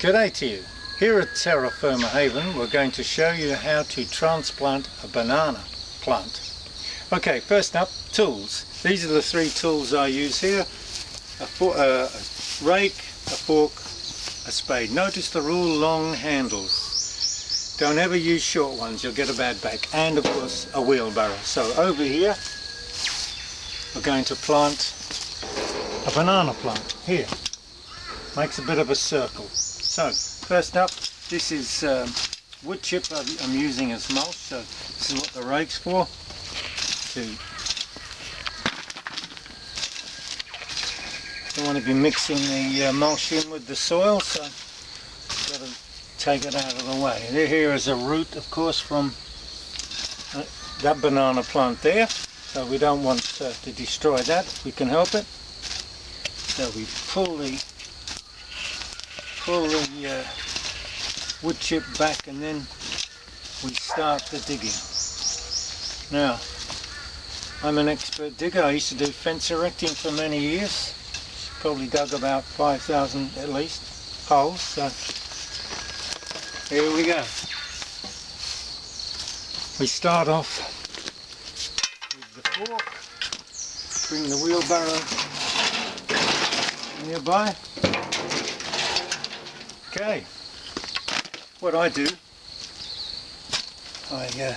G'day to you. Here at Terra Firma Haven we're going to show you how to transplant a banana plant. Okay, first up, tools. These are the three tools I use here. A rake, a fork, a spade. Notice they're all long handles. Don't ever use short ones, you'll get a bad back. And of course a wheelbarrow. So over here we're going to plant a banana plant. Here. Makes a bit of a circle. So, first up, this is wood chip I'm using as mulch, so this is what the rake's for. Don't want to be mixing the mulch in with the soil, so got to take it out of the way. Here is a root, of course, from that banana plant there, so we don't want to destroy that if we can help it. So we pull the wood chip back and then we start the digging. Now, I'm an expert digger. I used to do fence erecting for many years. Probably dug about 5,000 at least holes. So here we go. We start off with the fork. Bring the wheelbarrow nearby. Okay, what I do, I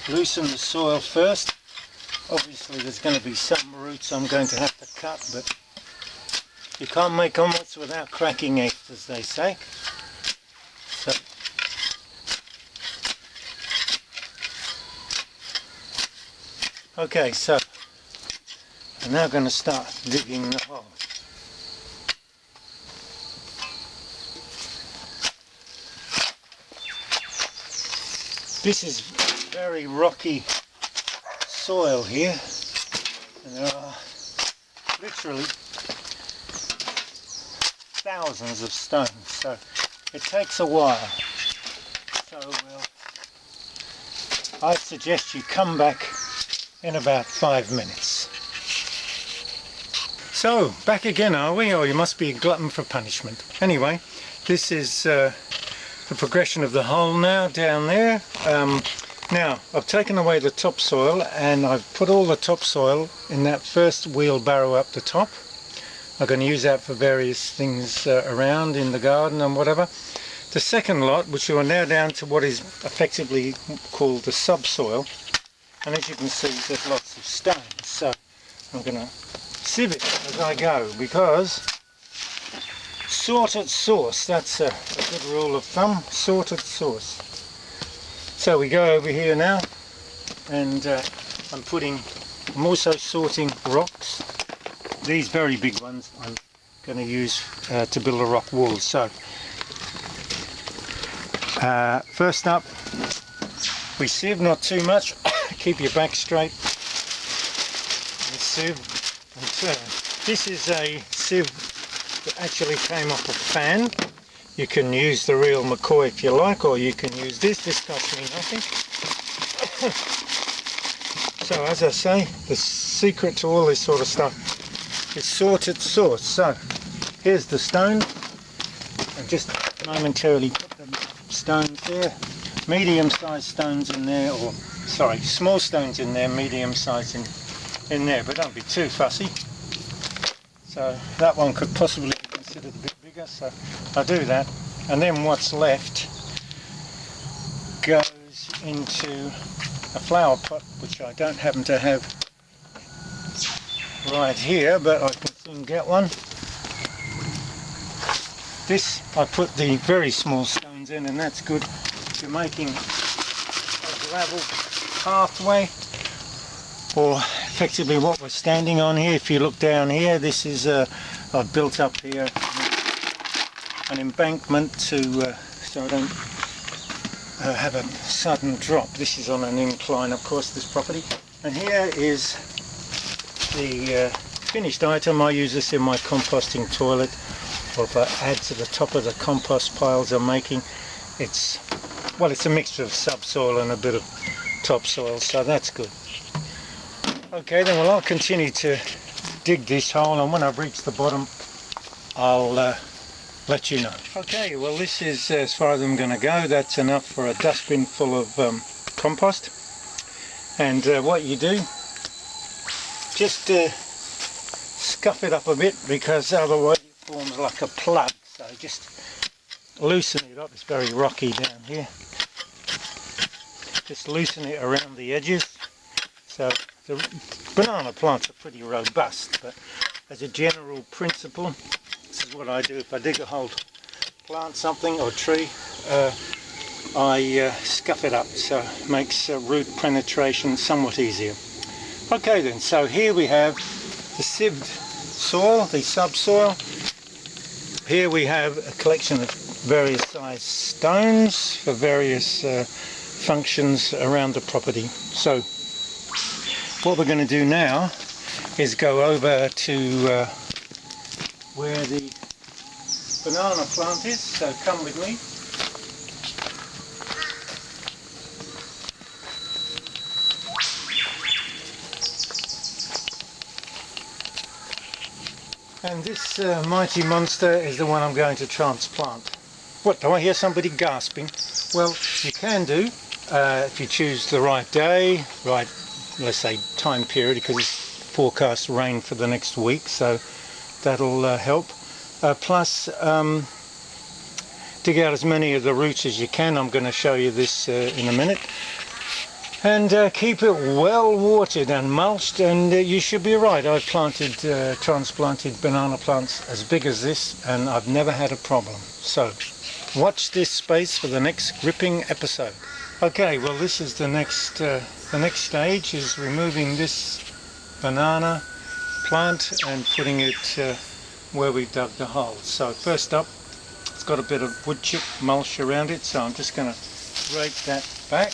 loosen the soil first. Obviously there's going to be some roots I'm going to have to cut, but you can't make omelets without cracking eggs, as they say. So okay, so I'm now going to start digging the hole. This is very rocky soil here, and there are literally thousands of stones, so it takes a while. So I suggest you come back in about 5 minutes. So, back again, are we? Oh, you must be a glutton for punishment. Anyway, this is the progression of the hole now down there. Now I've taken away the topsoil and I've put all the topsoil in that first wheelbarrow up the top. I'm going to use that for various things around in the garden and whatever. The second lot, which we are now down to what is effectively called the subsoil, and as you can see there's lots of stones, so I'm going to sieve it as I go, because sorted source, that's a good rule of thumb, sorted source. So we go over here now, and I'm also sorting rocks. These very big ones I'm going to use to build a rock wall. So first up, we sieve, not too much, keep your back straight. You sieve and turn. This is a sieve that actually came off a fan. You can use the real McCoy if you like, or you can use this. This costs me nothing. So as I say, the secret to all this sort of stuff is sorted source. So here's the stone. I just momentarily put the stones there. Medium-sized stones in there, or sorry, small stones in there, medium-sized in there, but don't be too fussy. So that one could possibly be considered a bit bigger, so I do that, and then what's left goes into a flower pot, which I don't happen to have right here, but I can soon get one. This I put the very small stones in, and that's good if you're making a gravel pathway, or effectively what we're standing on here. If you look down here, this is I've built up here an embankment to so I don't have a sudden drop. This is on an incline, of course, this property. And here is the finished item. I use this in my composting toilet, or if I add to the top of the compost piles I'm making. It's a mixture of subsoil and a bit of topsoil, so that's good. Okay then, well, I'll continue to dig this hole, and when I've reached the bottom I'll let you know. Okay, well this is as far as I'm going to go. That's enough for a dustbin full of compost. And what you do, just scuff it up a bit, because otherwise it forms like a plug. So just loosen it up. It's very rocky down here. Just loosen it around the edges. So the banana plants are pretty robust, but as a general principle, this is what I do. If I dig a hole to plant something or tree, I scuff it up, so it makes root penetration somewhat easier. Okay then, so here we have the sieved soil, the subsoil. Here we have a collection of various sized stones for various functions around the property. So what we're going to do now is go over to where the banana plant is, so come with me. And this mighty monster is the one I'm going to transplant. What, do I hear somebody gasping? Well, you can do, if you choose the right day, right, let's say time period, because it's forecast rain for the next week, so that'll help. Plus, dig out as many of the roots as you can. I'm going to show you this in a minute. And keep it well watered and mulched, and you should be right. I've transplanted banana plants as big as this, and I've never had a problem. So watch this space for the next gripping episode. Okay, well this is the next stage, is removing this banana plant and putting it where we've dug the hole. So first up, it's got a bit of wood chip mulch around it, so I'm just going to rake that back.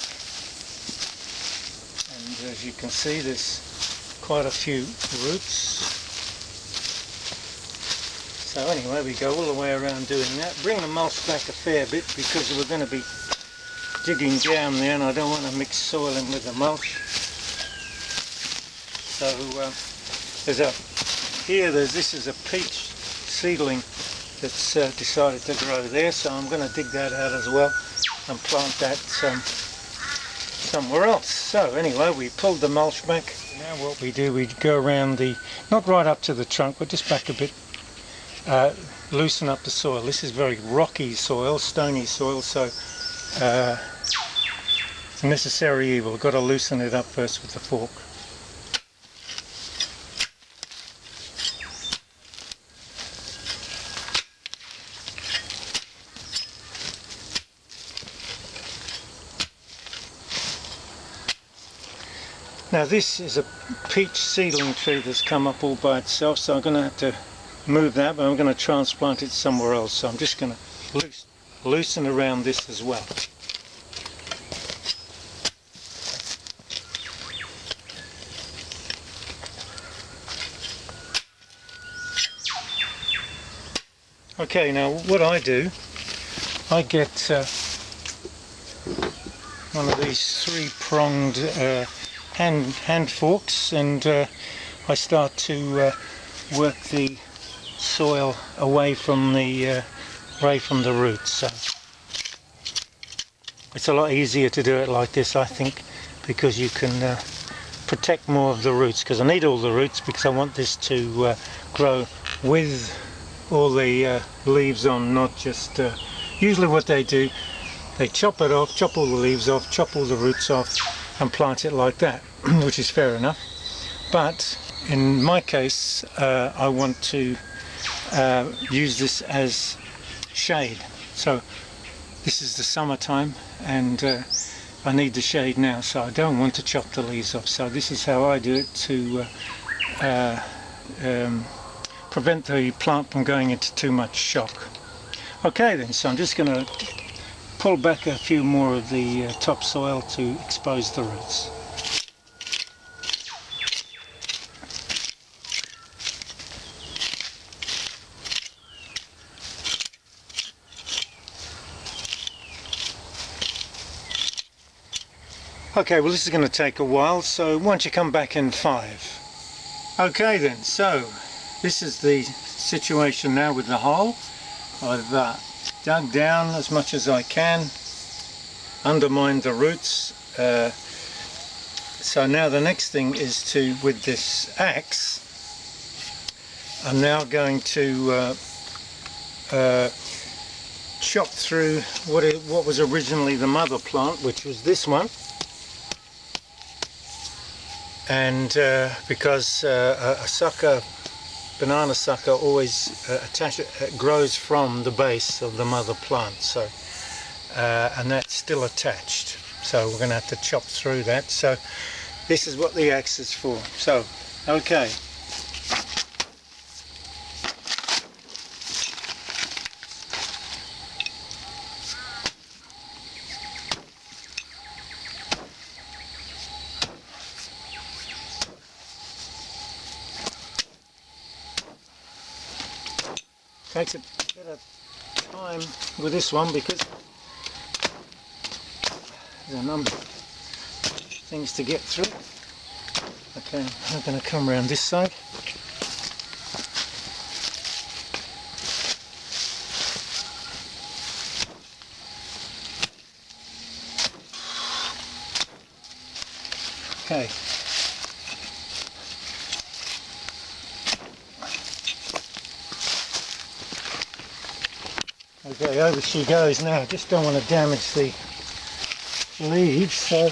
As you can see, there's quite a few roots. So anyway, we go all the way around doing that. Bring the mulch back a fair bit, because we're going to be digging down there and I don't want to mix soil in with the mulch. So this is a peach seedling that's decided to grow there, so I'm going to dig that out as well and plant that somewhere else. So anyway, we pulled the mulch back. Now what we do, we go around not right up to the trunk, but just back a bit, loosen up the soil. This is very rocky soil, stony soil, so it's a necessary evil. We've got to loosen it up first with the fork. Now this is a peach seedling tree that's come up all by itself, so I'm going to have to move that, but I'm going to transplant it somewhere else. So I'm just going to loosen around this as well. Okay, now what I do, I get one of these three-pronged hand forks, and I start to work the soil away from the roots. So it's a lot easier to do it like this, I think, because you can protect more of the roots, because I need all the roots, because I want this to grow with all the leaves on, not just usually what they do, they chop it off, chop all the leaves off, chop all the roots off and plant it like that, which is fair enough. But in my case, I want to use this as shade. So this is the summertime, and I need the shade now, so I don't want to chop the leaves off. So this is how I do it to prevent the plant from going into too much shock. Okay then, so I'm just going to pull back a few more of the topsoil to expose the roots. Okay, well this is going to take a while, so why don't you come back in 5. Okay then, so this is the situation now with the hole. I've dug down as much as I can, undermined the roots. So now the next thing is to, with this axe, I'm now going to chop through what was originally the mother plant, which was this one. And because a sucker, banana sucker, always grows from the base of the mother plant, so and that's still attached. So we're going to have to chop through that. So this is what the axe is for. So, okay. Takes a bit of time with this one because there's a number of things to get through. Okay, I'm going to come around this side. Okay. Okay, over she goes now. Just don't want to damage the leaves, so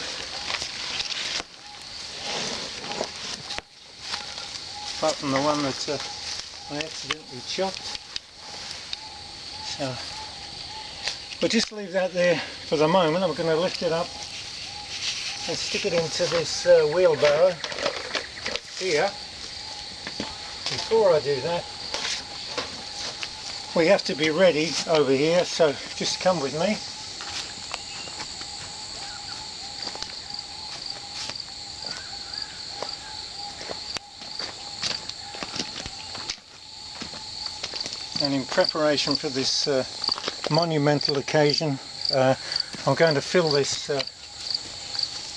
apart from the one that I accidentally chopped. So we'll just leave that there for the moment. I'm going to lift it up and stick it into this wheelbarrow here. Before I do that, we have to be ready over here, so just come with me. And in preparation for this monumental occasion, I'm going to fill this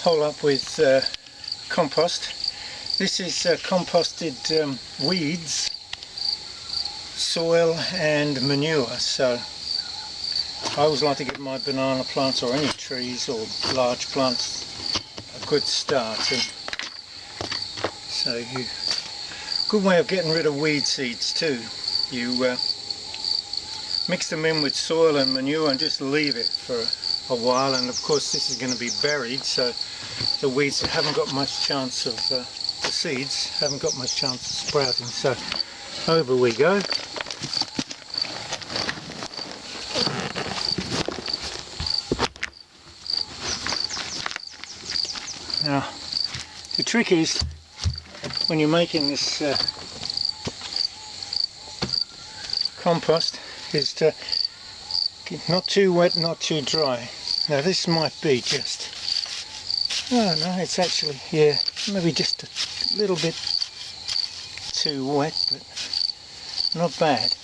hole up with compost. This is composted weeds, soil and manure. So I always like to give my banana plants or any trees or large plants a good start. And so good way of getting rid of weed seeds too. You mix them in with soil and manure and just leave it for a while, and of course this is going to be buried, so the weeds haven't got much chance of, the seeds haven't got much chance of sprouting. So over we go. Now the trick is, when you're making this compost, is to get not too wet, not too dry. Now this might be just, oh no, it's actually, yeah, maybe just a little bit too wet, but not bad.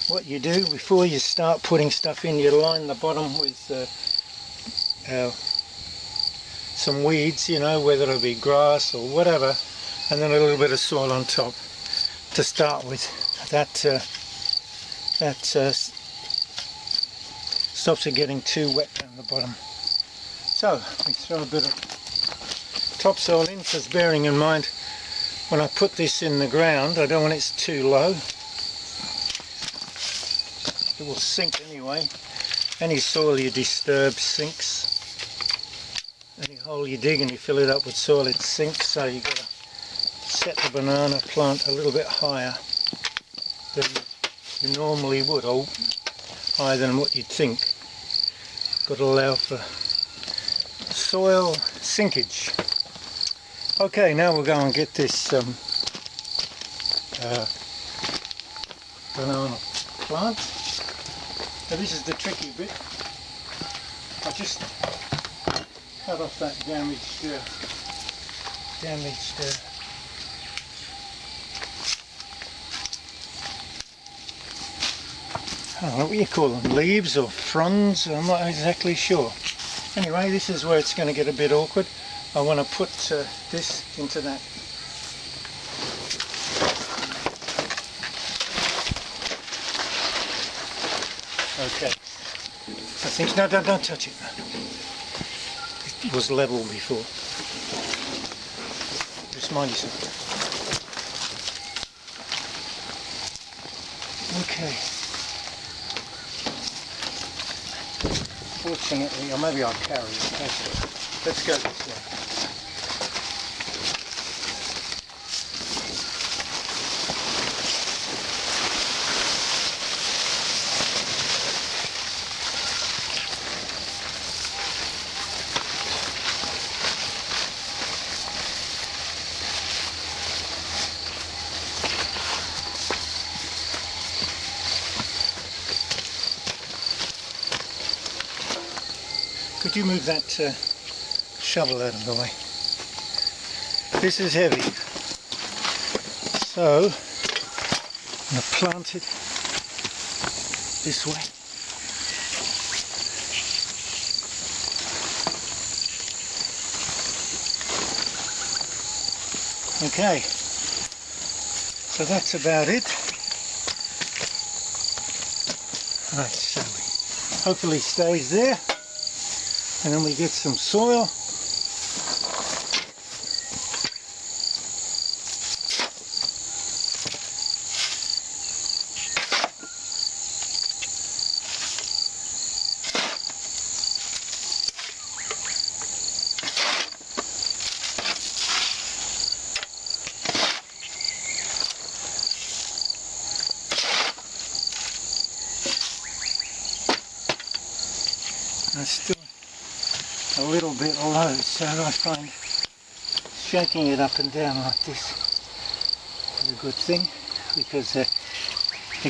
What you do before you start putting stuff in, you line the bottom with some weeds, you know, whether it be grass or whatever, and then a little bit of soil on top to start with. That stops it getting too wet down the bottom. So we throw a bit of topsoil in, just bearing in mind when I put this in the ground, I don't want it too low. It will sink anyway. Any soil you disturb sinks. Any hole you dig and you fill it up with soil, it sinks. So you've got to set the banana plant a little bit higher than you normally would, or higher than what you'd think. Got to allow for soil sinkage. Okay, now we'll go and get this banana plant. Now this is the tricky bit. I just cut off that damaged I don't know what you call them, leaves or fronds, I'm not exactly sure. Anyway, this is where it's going to get a bit awkward. I want to put this into that Okay. I think, no, don't touch it. It was level before. Just mind yourself. Okay. Fortunately, or maybe I'll carry it. Okay. Let's go this way. Could you move that shovel out of the way? This is heavy, so I'm going to plant it this way. Okay, so that's about it. Right, so hopefully stays there. And then we get some soil. And still a little bit low, so I find shaking it up and down like this is a good thing, because it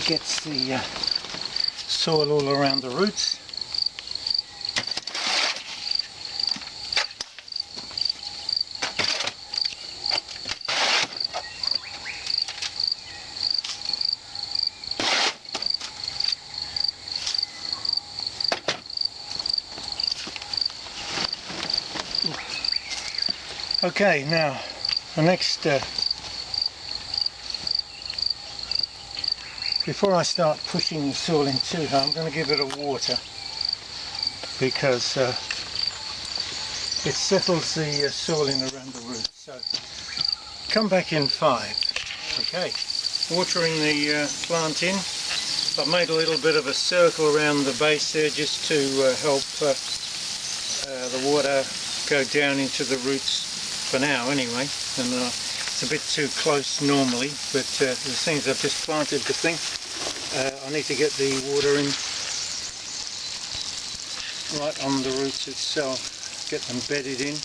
gets the soil all around the roots. Okay, now the next before I start pushing the soil into her, I'm going to give it a water, because it settles the soil in around the roots. So come back in 5. Okay, watering the plant in. I've made a little bit of a circle around the base there just to help the water go down into the roots for now anyway, and it's a bit too close normally, but the things I've just planted the thing, I need to get the water in right on the roots itself, get them bedded in.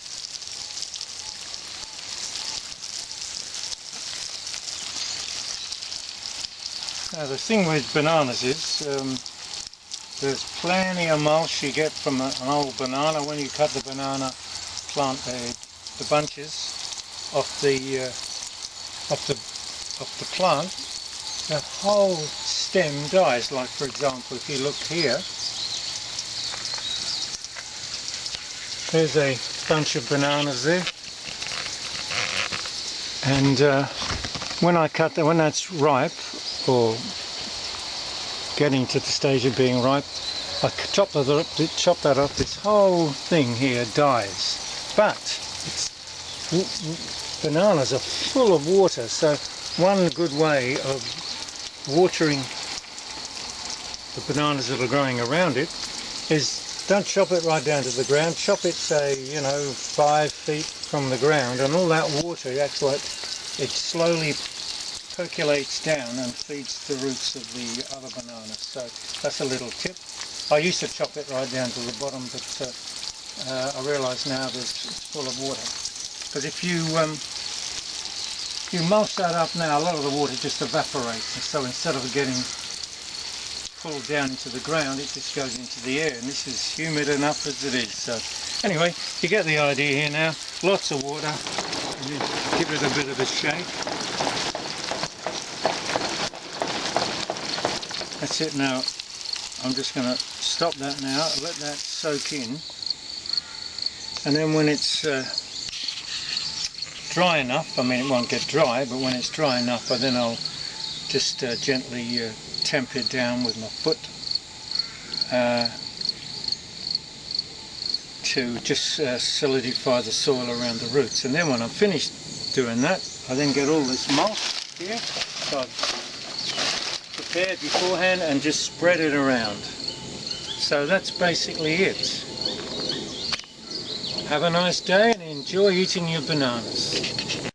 Now the thing with bananas is there's plenty of mulch you get from an old banana. When you cut the banana plant, the bunches off the plant, the whole stem dies. Like for example, if you look here, there's a bunch of bananas there, and when I cut that, when that's ripe or getting to the stage of being ripe, I chop that up, this whole thing here dies. But bananas are full of water, so one good way of watering the bananas that are growing around it is don't chop it right down to the ground. Chop it, say, 5 feet from the ground, and all that water, that's what it slowly percolates down and feeds the roots of the other bananas. So that's a little tip. I used to chop it right down to the bottom, but I realise now that it's full of water. Because if you mulch that up now, a lot of the water just evaporates, and so instead of getting pulled down into the ground, it just goes into the air, and this is humid enough as it is. So anyway, you get the idea here now. Lots of water, and then give it a bit of a shake. That's it now. I'm just going to stop that now, let that soak in, and then when it's dry enough, I mean it won't get dry, but when it's dry enough, then I'll just gently tamp it down with my foot, to just solidify the soil around the roots. And then when I'm finished doing that, I then get all this mulch here, so I've prepared beforehand, and just spread it around. So that's basically it. Have a nice day and enjoy eating your bananas.